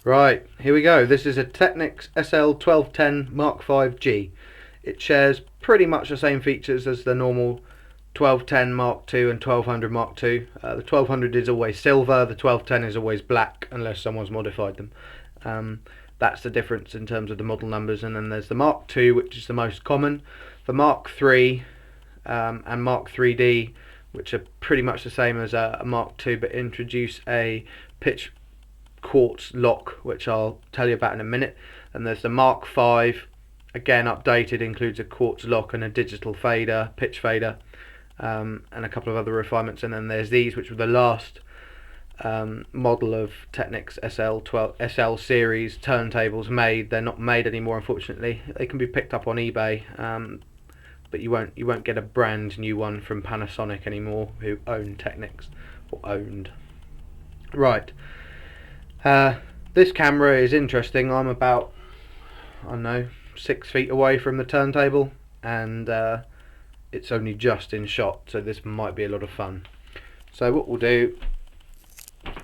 Right, here we go. This is a Technics SL1210 M5G. It shares pretty much the same features as the normal 1210 Mark II and 1200 Mark II. The 1200 is always silver, the 1210 is always black unless someone's modified them. That's the difference in terms of the model numbers. And then there's the Mark II, which is the most common, the Mark III and Mark 3D, which are pretty much the same as a Mark II, but introduce a pitch quartz lock, which I'll tell you about in a minute. And there's the Mark 5, again updated, includes a quartz lock and a digital fader, pitch fader, and a couple of other refinements. And then there's these, which were the last model of Technics SL series turntables made. They're not made anymore, unfortunately. They can be picked up on eBay, but you won't get a brand new one from Panasonic anymore, who own Technics, or owned. Right. This camera is interesting. I'm about, I don't know, 6 feet away from the turntable, and it's only just in shot, so this might be a lot of fun. So what we'll do,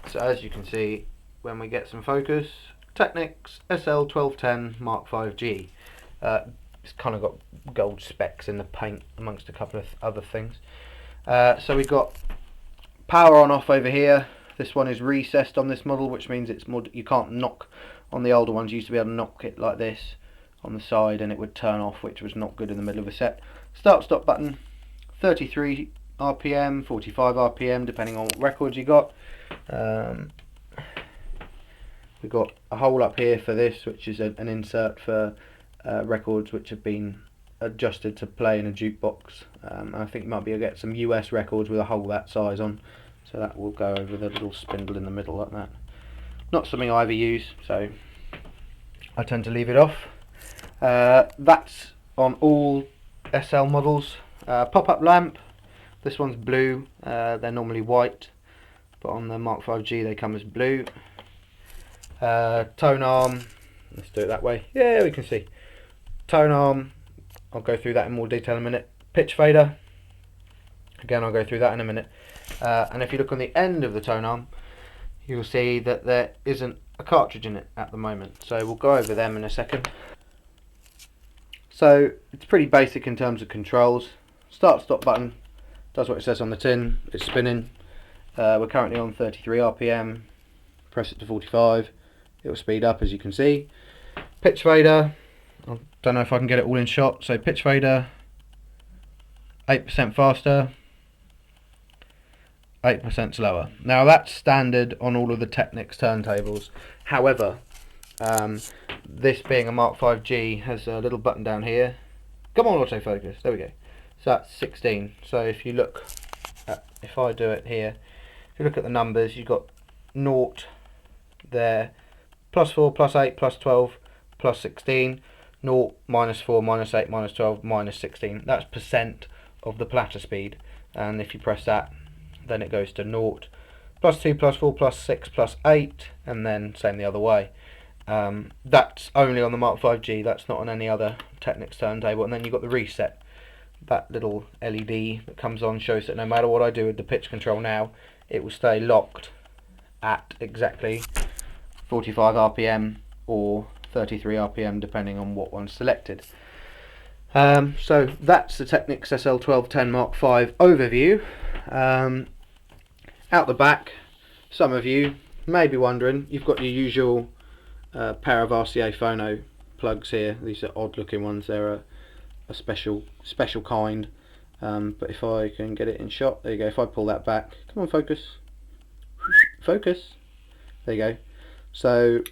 so as you can see when we get some focus, Technics SL1210 M5G. It's kind of got gold specks in the paint amongst a couple of other things. So we've got power on off over here. This one is recessed on this model, which means it's more, you can't knock on the older ones. You used to be able to knock it like this on the side and it would turn off, which was not good in the middle of a set. Start stop button, 33 RPM, 45 RPM, depending on what records you got. We've got a hole up here for this, which is an insert for records which have been adjusted to play in a jukebox. I think you might be able to get some US records with a hole that size on. So that will go over the little spindle in the middle like that. Not something I ever use, so I tend to leave it off. That's on all SL models. Pop-up lamp. This one's blue. They're normally white, but on the Mark 5G they come as blue. Tone arm. Let's do it that way. Yeah, we can see. Tone arm. I'll go through that in more detail in a minute. Pitch fader. Again, I'll go through that in a minute. And if you look on the end of the tone arm, you'll see that there isn't a cartridge in it at the moment. So we'll go over them in a second. So it's pretty basic in terms of controls. Start stop button does what it says on the tin. It's spinning. We're currently on 33 RPM. Press it to 45. It will speed up, as you can see. Pitch fader. I don't know if I can get it all in shot. So pitch fader, 8% faster, 8% slower. Now that's standard on all of the Technics turntables. However, this being a Mark 5G has a little button down here. Come on, autofocus. There we go. So that's 16. So if you look at, if I do it here, if you look at the numbers, you've got 0 there, +4, +8, +12, +16, 0, -4, -8, -12, -16. That's percent of the platter speed. And if you press that, then it goes to 0, +2, +4, +6, +8, and then same the other way. That's only on the Mark 5G, that's not on any other Technics turntable. And then you've got the reset. That little LED that comes on shows that no matter what I do with the pitch control now, it will stay locked at exactly 45 RPM or 33 RPM depending on what one's selected. So that's the Technics SL1210 Mark V overview. Out the back, some of you may be wondering, you've got your usual pair of RCA phono plugs here. These are odd looking ones. They're a special kind, but if I can get it in shot, there you go. If I pull that back, come on, focus, focus, there you go. So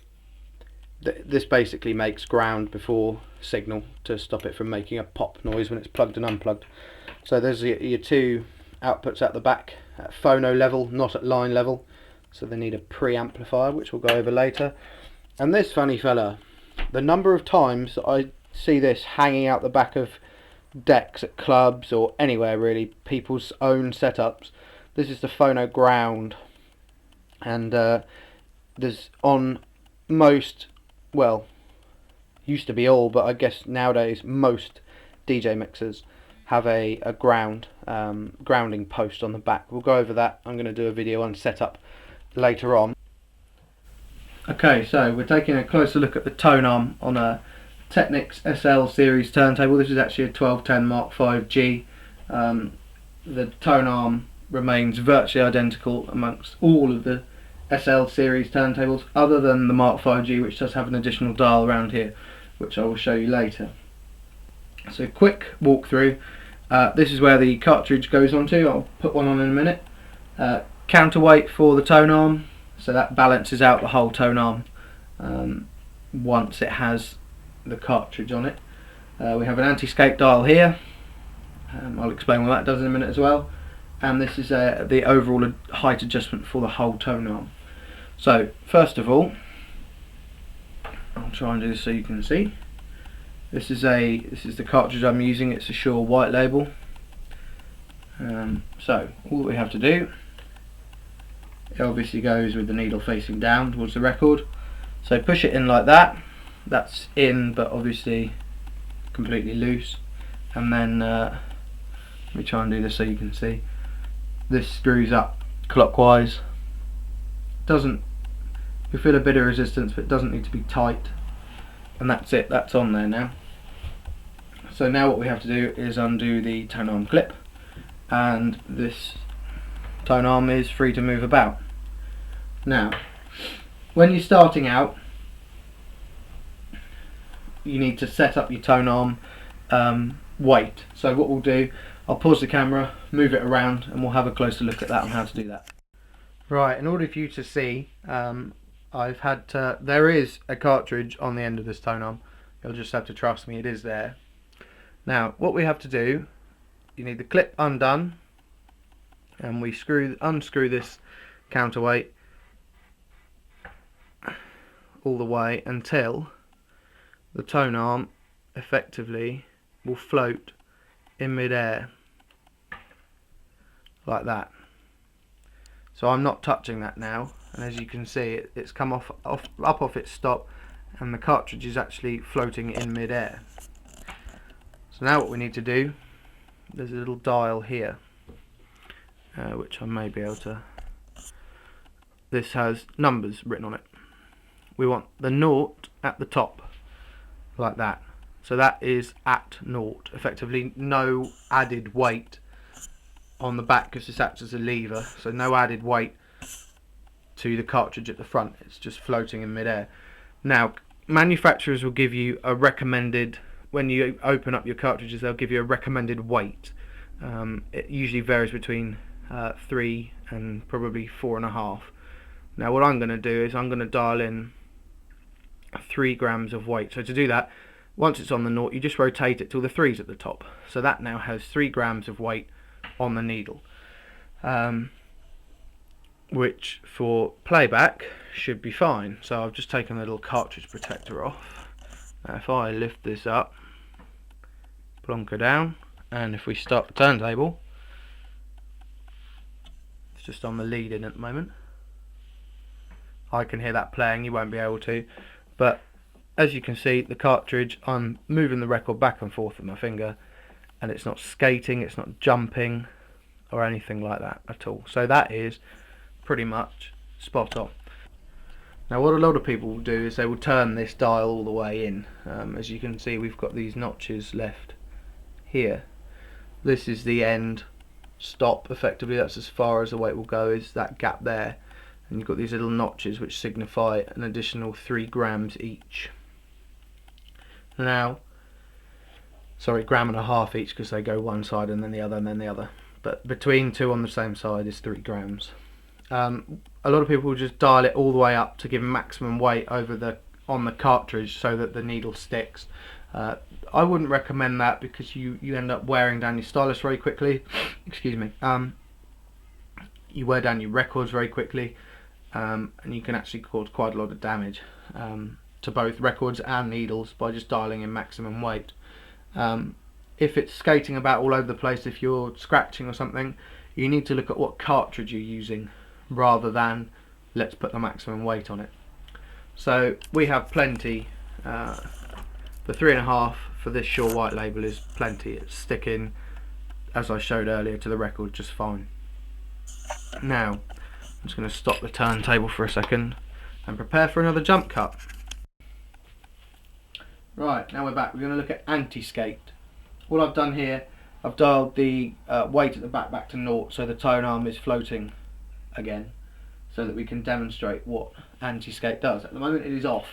this basically makes ground before signal to stop it from making a pop noise when it's plugged and unplugged. So there's your two outputs at the back at phono level, not at line level, so they need a preamplifier, which we'll go over later. And this funny fella, the number of times that I see this hanging out the back of decks at clubs or anywhere really, people's own setups. This is the phono ground, and there's on most, well, used to be all, but I guess nowadays most DJ mixers have a grounding post on the back. We'll go over that. I'm going to do a video on setup later on. Okay, so we're taking a closer look at the tone arm on a Technics SL series turntable. This is actually a 1210 M5G. The tone arm remains virtually identical amongst all of the SL series turntables, other than the M5G, which does have an additional dial around here, which I will show you later. So quick walkthrough. This is where the cartridge goes onto. I'll put one on in a minute. Counterweight for the tone arm, so that balances out the whole tone arm once it has the cartridge on it. We have an anti-escape dial here. I'll explain what that does in a minute as well. And this is the overall height adjustment for the whole tone arm. So first of all, I'll try and do this so you can see. This is the cartridge I'm using. It's a Shure white label. So all that we have to do, it obviously goes with the needle facing down towards the record. So push it in like that. That's in, but obviously completely loose. And then let me try and do this so you can see. This screws up clockwise. You feel a bit of resistance, but it doesn't need to be tight. And that's it. That's on there now. So now what we have to do is undo the tone arm clip, and this tone arm is free to move about. Now, when you're starting out, you need to set up your tone arm weight. So what we'll do, I'll pause the camera, move it around, and we'll have a closer look at that and how to do that. Right, in order for you to see, there is a cartridge on the end of this tone arm. You'll just have to trust me, it is there. Now, what we have to do, you need the clip undone, and we unscrew this counterweight all the way until the tone arm effectively will float in mid-air like that. So I'm not touching that now, and as you can see, it's come up off its stop, and the cartridge is actually floating in mid-air. So now what we need to do, there's a little dial here, which I may be able to. This has numbers written on it. We want the 0 at the top, like that. So that is at 0, effectively no added weight on the back, because this acts as a lever, so no added weight to the cartridge at the front, it's just floating in mid-air. Now, manufacturers will give you a recommended, when you open up your cartridges, they'll give you a recommended weight. It usually varies between 3 and probably 4.5. Now what I'm going to do is I'm going to dial in 3 grams of weight. So to do that, once it's on the 0, you just rotate it till the 3's at the top. So that now has 3 grams of weight on the needle, which for playback should be fine. So I've just taken the little cartridge protector off. Now if I lift this up, plonk her down, and if we start the turntable, it's just on the lead in at the moment. I can hear that playing, you won't be able to, but as you can see, the cartridge, I'm moving the record back and forth with my finger, and it's not skating, it's not jumping or anything like that at all. So that is pretty much spot on. Now what a lot of people will do is they will turn this dial all the way in. As you can see, we've got these notches left here. This is the end stop, effectively. That's as far as the weight will go, is that gap there, and you've got these little notches which signify an additional 3 grams each. Now, sorry, 1.5 grams each, because they go one side and then the other and then the other, but between 2 on the same side is 3 grams. A lot of people will just dial it all the way up to give maximum weight on the cartridge so that the needle sticks. I wouldn't recommend that, because you end up wearing down your stylus very quickly. Excuse me. You wear down your records very quickly, and you can actually cause quite a lot of damage to both records and needles by just dialing in maximum weight. If it's skating about all over the place, if you're scratching or something, you need to look at what cartridge you're using rather than let's put the maximum weight on it. So we have plenty. The 3.5 for this Shure white label is plenty. It's sticking, as I showed earlier, to the record just fine. Now I'm just going to stop the turntable for a second, and prepare for another jump cut. Right, now we're back. We're going to look at anti-skate. All I've done here, I've dialed the weight at the back to 0, so the tone arm is floating again, so that we can demonstrate what anti-skate does. At the moment it is off.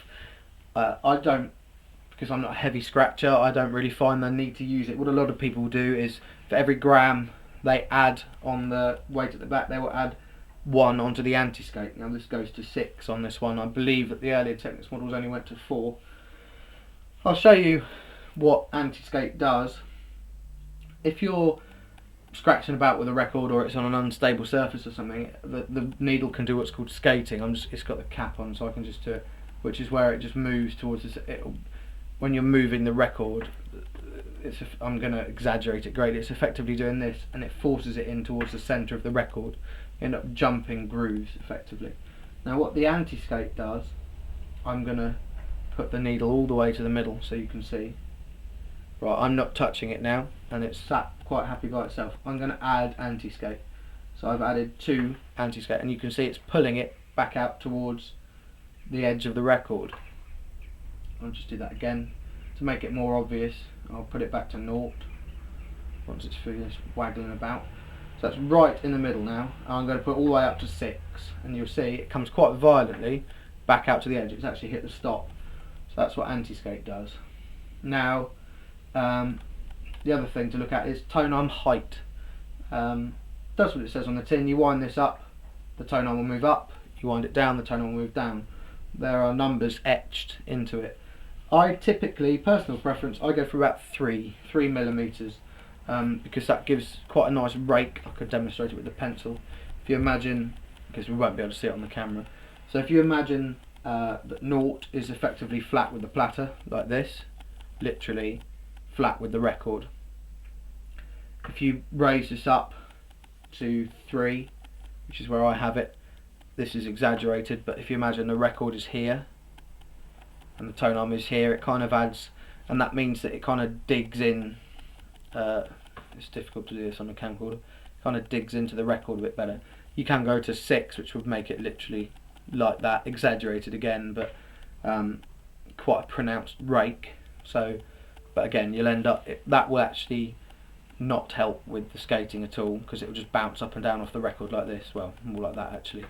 I don't, because I'm not a heavy scratcher, I don't really find the need to use it. What a lot of people do is for every gram they add on the weight at the back, they will add 1 onto the anti-skate. Now this goes to 6 on this one. I believe that the earlier Technics models only went to 4. I'll show you what anti-skate does. If you're scratching about with a record or it's on an unstable surface or something, the needle can do what's called skating. It's got the cap on, so I can just do it, which is where it just moves towards this. When you're moving the record, I'm going to exaggerate it greatly, it's effectively doing this, and it forces it in towards the centre of the record. You end up jumping grooves effectively. Now what the anti-skate does, I'm going to put the needle all the way to the middle so you can see. Right, I'm not touching it now, and it's sat quite happy by itself. I'm going to add anti-skate. So I've added 2 anti-skate, and you can see it's pulling it back out towards the edge of the record. I'll just do that again to make it more obvious. I'll put it back to 0 once it's finished waggling about. So that's right in the middle now. I'm going to put it all the way up to 6, and you'll see it comes quite violently back out to the edge. It's actually hit the stop. So that's what anti-skate does. Now the other thing to look at is tone arm height. That's what it says on the tin. You wind this up, the tone arm will move up. You wind it down, the tone arm will move down. There are numbers etched into it. I typically, personal preference, I go for about 3 millimeters, because that gives quite a nice rake. I could demonstrate it with a pencil. If you imagine, because we won't be able to see it on the camera, so if you imagine that 0 is effectively flat with the platter, like this, literally flat with the record. If you raise this up to 3, which is where I have it, this is exaggerated, but if you imagine the record is here and the tone arm is here, it kind of adds, and that means that it kind of digs in. It's difficult to do this on a camcorder. It kind of digs into the record a bit better. You can go to 6, which would make it literally like that, exaggerated again, but quite a pronounced rake. So, but again, you'll end up, that will actually not help with the skating at all, because it will just bounce up and down off the record like this. Well, more like that actually.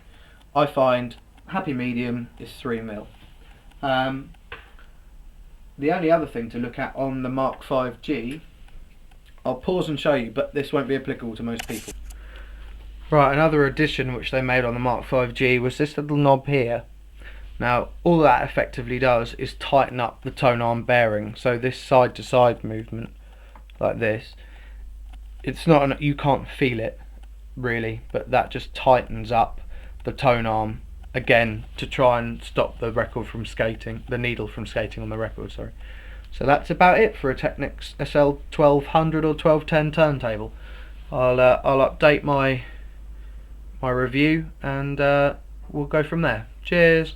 I find happy medium is 3 mil. The only other thing to look at on the MK5G, I'll pause and show you, but this won't be applicable to most people. Right, another addition which they made on the MK5G was this little knob here. Now all that effectively does is tighten up the tone arm bearing, so this side to side movement like this, it's not you can't feel it really, but that just tightens up the tone arm again to try and stop the record from skating, the needle from skating on the record, sorry. So that's about it for a Technics SL1200 or 1210 turntable. I'll update my review, and we'll go from there. Cheers.